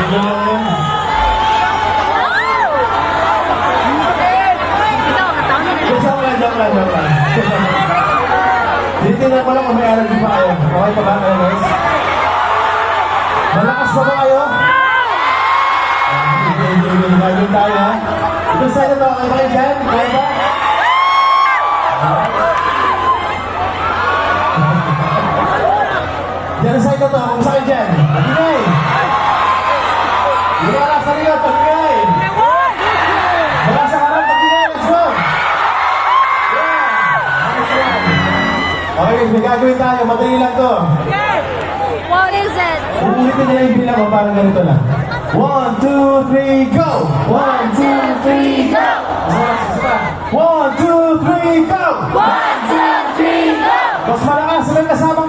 Joke lang. Titignan ko lang kung may allergy pa kayo. Okay pa ba kayo, guys? Malakas pa ba kayo? Gagawin tayo, ha? Ito sa'yo to, okay ba kayo dyan? Kaya ba? Diyan sa'yo to, kung sa'yo dyan. Pagigay! Hindi ka lang sa likod, pagigay! Wala sa harap, pagigay! Let's go! Okay guys, may gagawin tayo. Madali lang to. What is it? Ulitin nila yung bilang mo, parang ganito lang. 1, 2, 3, go! 1, 2, 3, go! 1, 2, 3, go! 1, 2, 3, go! Mas malakas, may kasama